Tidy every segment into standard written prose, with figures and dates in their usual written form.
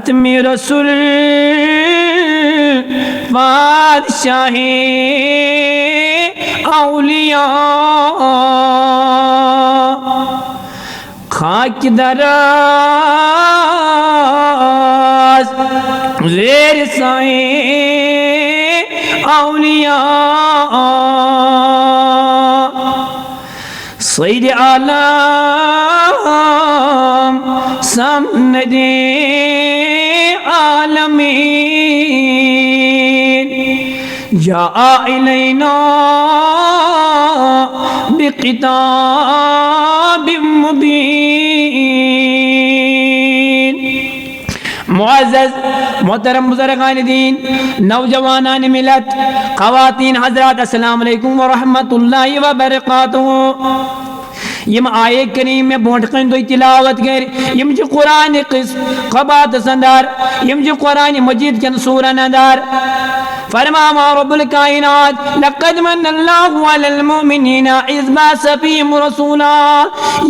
खत्म रसूल बादशाहे औलिया खाक दराज ज़ेर साए औलिया सैयद आलम समदे आलमीन जा इलैना बिकिताबिम मुबीन। मुअज़्ज़ज़ मोहतरम बुज़ुर्गान दीन, नौजवानान मिलत, ख़वातीन हज़रात, अस्सलामु अलैकुम व रहमतुल्लाहि व बरकातुहू। यम आये करीम में बोटकन दो तिलावत कर यम जो कुरान किस क़बात संदार यम जो कुरान मजीद के सूरह नदार फरमावा रब्बुल कायनात लक़द मन्नल्लाहु अलल मुमिनीना इज़ बअस फ़ीहिम रसूला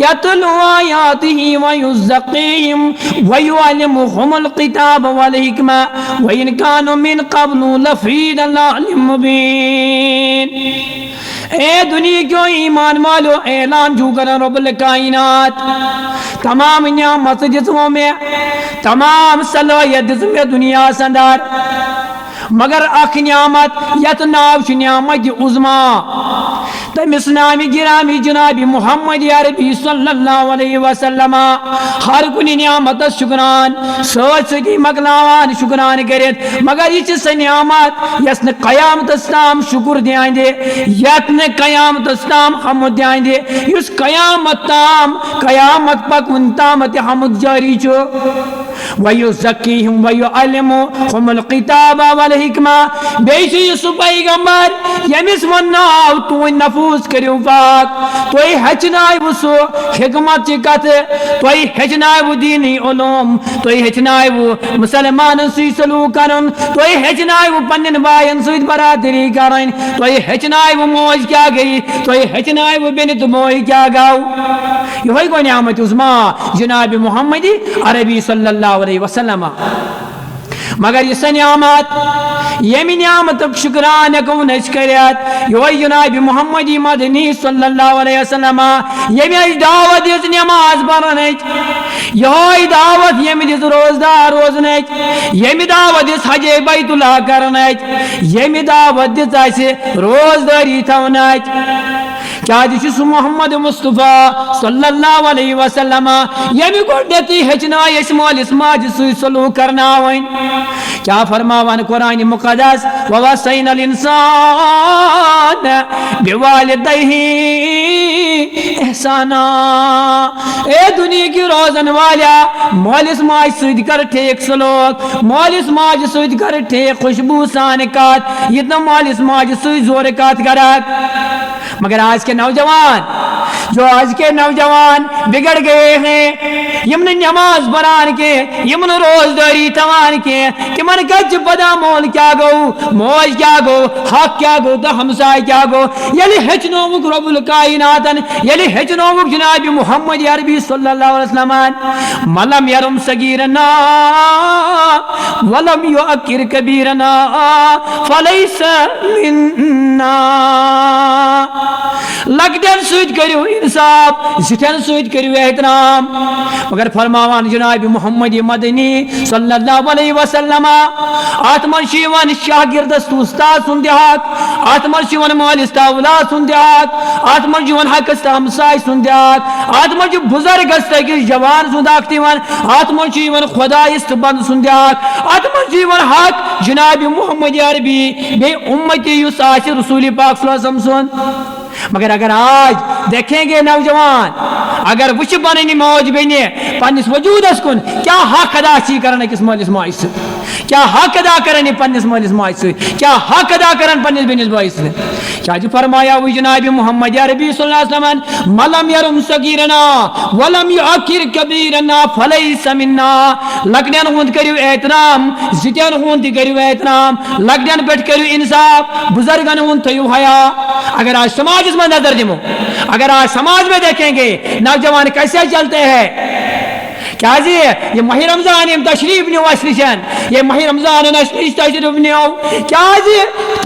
यतलू आयातिही व युज़्ज़कीहिम व युअल्लिमुहुमुल किताब वल हिकमा व इन कानू मिन क़ब्लु लफ़ी दलालिम मुबीन। ए दुनिया क्यों ईमान वालो ऐलान जो कर रब्बुल कायनात तमाम नियामत जिस्मों में तमाम सलाहियत जिस्म दुनिया संदार मगर अख नियामत यत नाव नियामत उज़मा तमिस नाम गिरामी जनाबी मुहम्मद अरबी सल्लल्लाहु अलैहि वसल्लम हर कुछ नियामत शुक्रान सती मकलावान शुक्रान करित मगर यह सह नियामत यस न कयामत ताम शुक्र दियान दे यत न कयामत ताम हमद दियान दे युस कयामत ताम कयामत पकुन ताम हमद जारी छो वयुज़क्कीहिम वयुअल्लिमुहुमुल किताब वल हिकमा बेशि सु पैगंबर यमिस वनाव तुन नफूस करियो पाक तोय हचनाय सु हिकमत ची कथ तोय हचनाय दीनी उलूम तोय हचनाय मुसलमान सु सलूक करन तोय हचनाय पन्न बायन सु बरादरी करन तोय हचनाय मौज क्या गई तोय हचनाय बेन तो मोय क्या गाओ यही को नियामत उज़मा जनाब मुहम्मद अरबी सल्लल्लाहु अलैहि वसल्लम। मगर यह नियामत यमि नियामत शुक्रान कौन करियत यही जनाब मुहम्मद मदनी सल्लल्लाहु अलैहि वसल्लम यमि दावत दिस नमाज पढ़न यही दावत यमि दिस रोजदार रोजन यमि दावत दिस हज बैतुल्लाह करन यमि दावत दिस रोजदारी थवन क्या सु मोहम्मद मुस्तफ़ा सल्लल्लाहु अलैहि वसल्लम यमि गोडती हचना मालिस माज सलूक करनावन क्या फरमावन कुरान मुक़द्दस ववस्सैनल इंसान बिवालिदैहि इहसाना। ए दुनिया की रोजन वाला मालिस माज सद कर ठीक सलूक मालिस माज सद कर ठीक खुशबू सान कत यह मालिस माज सद जोर कत करक। मगर आज के नौजवान जो आज के नौजवान बिगड़ गए हैं यमन नमाज बरान के यमन रोजदारी तवान के तिमन कच पदा मोल क्या गो मौज क्या गो हक क्या गो तो हमसाय क्या गो यलि हचनोमुक रब्बुल कायनातन यलि हचनोमुक जनाब मुहम्मद अरबी सल्लल्लाहु अलैहि वसल्लम मलम यरम सगीरना वलम युअक्किर कबीरना फलैसा मिन्ना। लकदन सद करियो इंसाफ जिठन सद करियो एहतराम मगर फरमावान जनाब मुहम्मद मदनी सल्लल्लाहु अलैहि वसल्लम आत्मन शिवन शागिर्द उस्ताद सुन हक आत्मन शिवन मालिस्ता औलाद सुन हक आत्मन जीवन हक हमसाय सुन हक आत्मन जो बुजुर्ग जवान सुन हक तिवन आत्मन जीवन खुदाइस्त बंद सुन हक आत्मन जीवन हक जनाब मुहम्मद अरबी बे उम्मती युस आशि रसूल पाक सल्लल्लाहु अलैहि वसल्लम मगर अगर आज देखेंगे नौजवान अगर वुच बन मौज बने पन्निस वजूदस कुन क्या हक अदा कर मालिस माज सु क्या हक अदा कर पन्निस मालिस माज सु क्या हक अदा कर पन्निस बेनिस भाई सु क्या फरमाया वही जनाब मुहम्मद अरबी सल्लल्लाहु अलैहि वसल्लम मलम यरुम सगीरना वलम युअक्किर कबीरना फलैसा मिन्ना। लकड़न हुंद करियो एहतराम जिटन हुंद करियो एहतराम लकड़न पे करियो इंसाफ बुजुर्गन हुंद थयो हया। अगर आज समाज में नजर दिमो अगर आज समाज में देखेंगे नौजवान कैसे चलते हैं क्या ये माह रमजान यम तशरीफ नो अस निशान ये माह रमजान तशरीफ नो क्या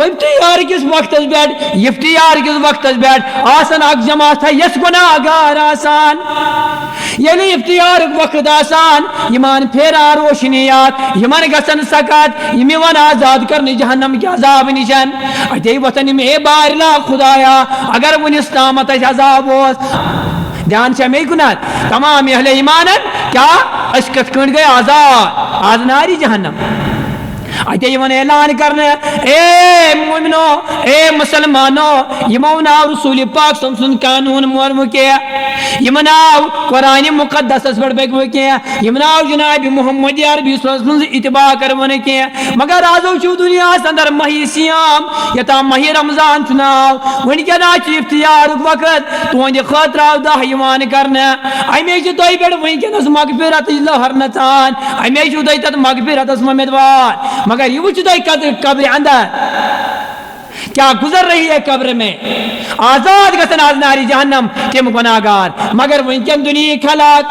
इफ्तियार किस वक्त पे इफ्तियार किस वक्त पे आसन अक जमात यस गुनाहगार आसान ये इफ्तियार वक्त आसान यमान फेरा रोशनियात यमन गसन सकत यम वन आजाद करने जहन्नम के अजाब निशान अते वतन में बारला खुदाया अगर वनिस तामत अजाब ध्यान से मे गुना तमाम अहले ईमान क्या कत गए आजाद आज नारी जहन्नम अते ऐलान करने ए मोमिनो ए मुसलमानो यमो नाव रसूल पाक सुन कानून मोरमु के यम नाव कुरान मुकद्दस पे के यम नाव जनाब मोहम्मद अरबी इतबा करवन के मगर आजो छु दुनिया अंदर मही सियाम यता मही रमजान नाव वनकना इफ्तियार वक्त तुंद खतर दह यवान करने अमे तुह पे वनकस मगफिरत लहर नचान अमे तत मगफिरत उम्मीदवार मगर ये वो कब्र अंदर क्या गुजर रही है कब्र में आजाद गसन आज नारी जहन्नम तिम गुनाहगार मगर वनकन दुनिया खलाक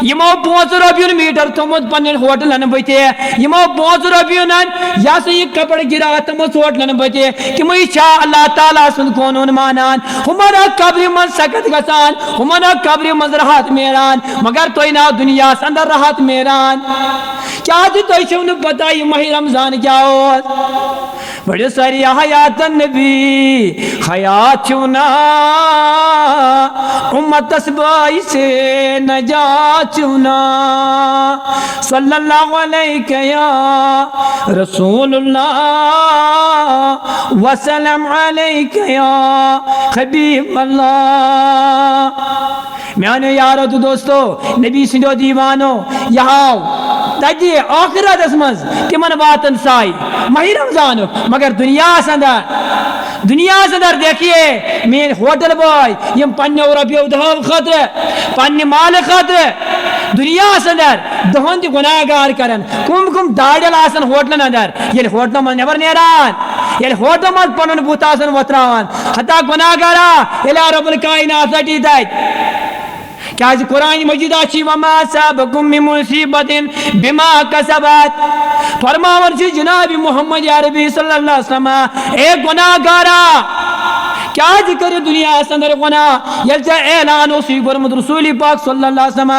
यमो 5 रबियन मीटर थमुत पन्न होटलन बते यमो 5 रबियन या से ये कपड़ गिरा तमस होटलन बते कि मैं शा अल्लाह ताला सुन कानून मानान हमारा कब्र मन सकत गसान हमारा कब्र मन राहत मेरान मगर तोय ना दुनिया अंदर राहत मेरान क्या तो छुन पता ये माह रमजान क्या हो बड़े सारी हयात नबी हयात चुना उम्मत तस्बाई से नजात चुना सल्लल्लाहु अलैहि या रसूलुल्लाह वसल्लम अलैहि या हबीब अल्लाह। म्यानो यारो तो दोस्तों नबी सिंधो दीवानो यहाँ तजी आखिरत मज तिमन वातन साई माह रमजान मगर दुनिया अंदर देखिए मेन होटल बॉय यम पन्नो रपियो दहव खतर पन्ने माल खतर दुनिया अंदर दहन ति गुनाहगार करन कुम कुम दाड़ल आसन होटलन अंदर ये होटल मन नबर नेरान ये होटल मन पन बुत आसन वत्रावन हता गुनाहगारा इला रब्बुल कायनात सटी तत क्या कुरान मजीद वमा सबकुम मिन मुसीबतिन बिमा कसबत फरमावन से जनाब मोहम्मद अरबी सल्लल्लाहु अलैहि वसल्लम ए गुनाहगारा क्या जिक्र दुनिया अंदर गुना यल ऐलान उसी गुरमत रसूल पाक सल्लल्लाहु अलैहि वसल्लम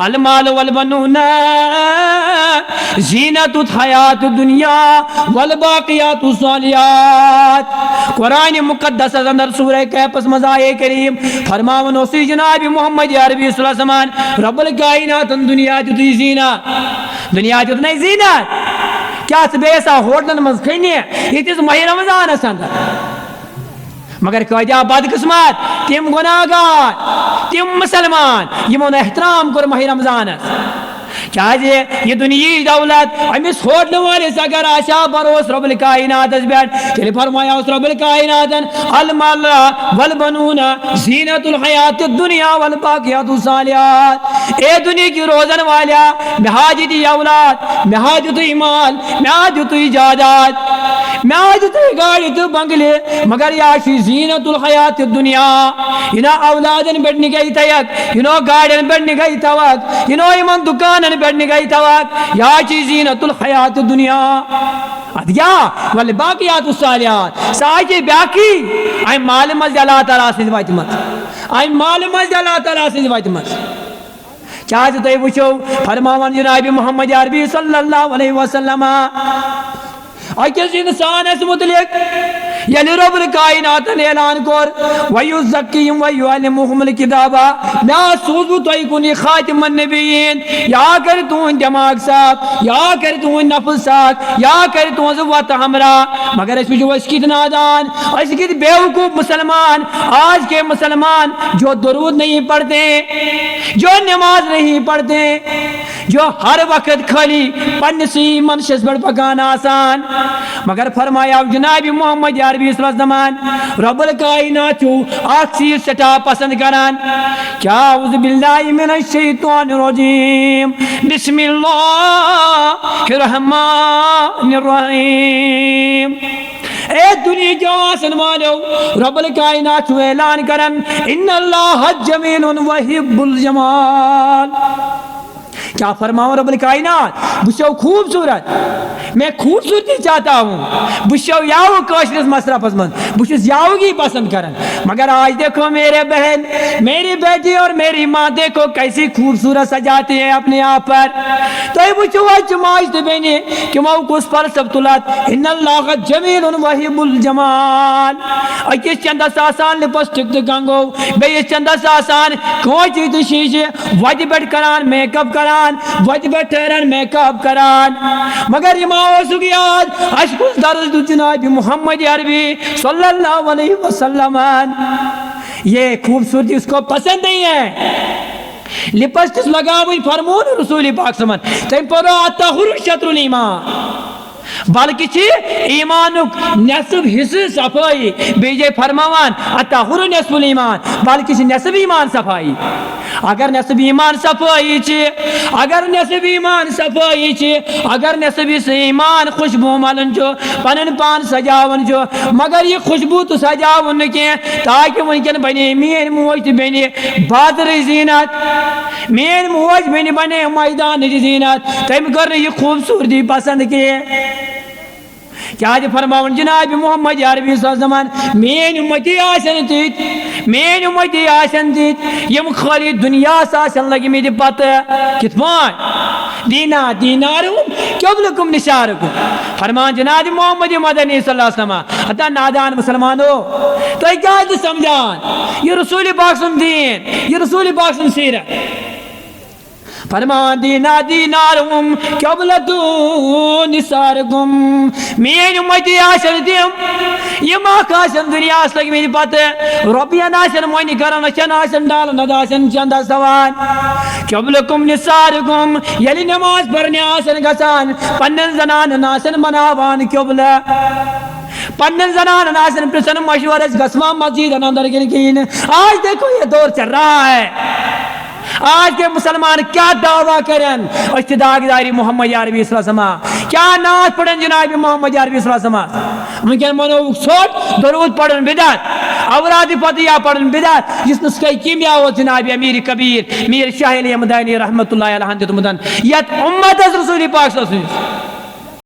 अल माल वल बनून जीनतुल हयात दुनिया वल बाकियातुस सालिहात कुरान मुकद्दस अंदर सूरह कहफ में आए करीम फरमावन उसी जनाब मोहम्मद अरबी सल्लल्लाहु अलैहि वसल्लम रब्बुल कायनात दुनिया जुती जीना दुनिया जुत नहीं जीना क्या बेसा होटलन मज खने ये माह रमजान अंदर मगर क्या बदकिस्मत तिम गुनाहगार तिम मुसलमान यमन एहतराम कर माह रमजान क्या ये दुनिया दौलत अमिस होटल वालिस अगर आशा बरोस रब्बुल कायनात पे फरमाया उस रब्बुल कायनात अल माल वल बनून जीनतुल हयात दुनिया वल बाकियातुस सालिहात ए दुनिया की रोजन वाला मेहाज दी औलाद मेहाज तो ईमान मेहाज तो इजाजत मेहाज तो गाड़ी तो बंगले मगर या जीनतुल हयात दुनिया इना औलादन बढ़ने गई तयक इनो गाड़ियन बढ़ने गई तवक इनो ईमान दुकान बढ़ने गई तवक या जीनतुल हयात दुनिया अदिया वल बाकियातुस सालिहात साजे बाकी आई माल मज अल्लाह ताला से वातमत आई माल मज अल्लाह ताला से वातमत क्या तुम वो फरमावन जनाब मोहम्मद अरबी सल्लल्लाहु अलैहि वसल्लम अकिस इंसानस मुतलिक यलि रब्बुल कायनात ऐलान कर वयुज़क्कीहिम वयुअल्लिमुहुमुल किताबा मैं सोचू तो कुन खातिमुन नबिय्यीन या कर तू दिमाग साफ या कर तू नफ्स साफ या कर तू वत हमरा मगर इस कित नादान कित बेवकूफ मुसलमान आज के मुसलमान जो दुरूद नहीं पढ़ते जो नमाज नहीं पढ़ते जो हर वक्त खाली पन्नसी मनशस पर पकान आसान मगर फरमाया जनाब मोहम्मद अरबी सल्लल्लाहु अलैहि वसल्लम रब्बुल कायनात अख चीज सटा पसंद करान क्या उज़ बिल्लाहि मिनश शैतानिर रजीम बिस्मिल्लाहिर रहमानिर रहीम। ए दुनिया जो आसन वालो रब्बुल कायनात ऐलान करन इन्नल्लाह जमीलुन व युहिब्बुल जमाल क्या फरमाऊं रब्बुल कायनात, बुशो खूबसूरत, मैं खूबसूरती चाहता हूँ, बुशो याव कशरस मसरफस मन, बुशस यावगी पसंद करन। मगर आज देखो मेरे बहन, मेरी बेटी और मेरी माँ देखो कैसी खूबसूरत सजाती है अपने आप पर। तो बुशो आज तो बेने कि मौ कुछ पर सब तुलत इन्नल्लाह जमीलुन वहिबुल जमाल। अकिस चंदस आसान लिपस्टिक तो गंगो बेइस चंदस आसान कोई तो शीशे वज बैठ करान मेकअप करान, वज बैठ ठहरन मेकअप करान। मगर ये माओ सुगियात अशकुस दर्द जनाब मोहम्मद अरबी सल्लल्लाहु अलैहि वसल्लम, ये खूबसूरती उसको पसंद नहीं है। लिपस्टिक लगा हुई फरमून रसूल पाक समन तम परो अतहुर शत्रुल ईमान, बल्कि ईमानुक नसब हिस्से सफाई बेजे फरमावान अतहुर नसबुल ईमान, बल्कि नसब ईमान सफाई। अगर नसब ईमान सफाई अगर नसब ईमान सफाई अगर नसब ईमान खुशबू मलन जो पन पान सजावन जो, मगर ये खुशबू तो सजावन के ताकि वनकन बने मेन मोज बने बादर जीनत, मेन मोज बने मैदान जीनत, तम कर ये खूबसूरती पसंद के। क्या फरमावन जनाब मोहम्मद अरबी सल्लल्लाहु अलैहि वसल्लम मेन उम्मती आसन तित, मेन उम्मती आसन तित यम खाली दुनिया आसन लगिमित पत कित पान दीना दीनारुम क़ब्लकुम निशारुकुम। फरमान जनाब मोहम्मद मदनी सल्लल्लाहु अलैहि वसल्लम अता नादान मुसलमानों तो क्या समझान ये रसूल पाक सुन दीन, ये रसूल पाक सुन सीरत। फरमान दीना दीनारुम क़ब्लतु निसारुकुम, मेन उम्मती आसन तिम यम आकाशन दुनिया लग मेरी पत रबियन आसन मोनि करन चन आसन डाल नदासन चंदा सवान। क़ब्लकुम निसारुकुम यलि नमाज पढ़ने आसन गसान पन्नन जनान आसन मनावान क़ब्ला, पन्नन जनान आसन प्रसन मशवरस गस्मा मस्जिद अंदर गिन। आज देखो ये दौर चल रहा है, आज के मुसलमान क्या दावा करें इस्तिदागदारी मोहम्मद अरबी सल्लल्लाहु अलैहि वसल्लम, क्या नाज पढ़न जनाब मोहम्मद अरबी सल्लल्लाहु अलैहि वसल्लम, उनके मनो सोच दरूद पढ़न बिदअत, औराद फतिहा पढ़न बिदअत, जिस नुस्खे कीमिया हो जनाब अमीर कबीर मीर शाह अली मदनी रहमतुल्लाह अलैहि मुदन यत उम्मत रसूल पाक सल्लल्लाहु अलैहि वसल्लम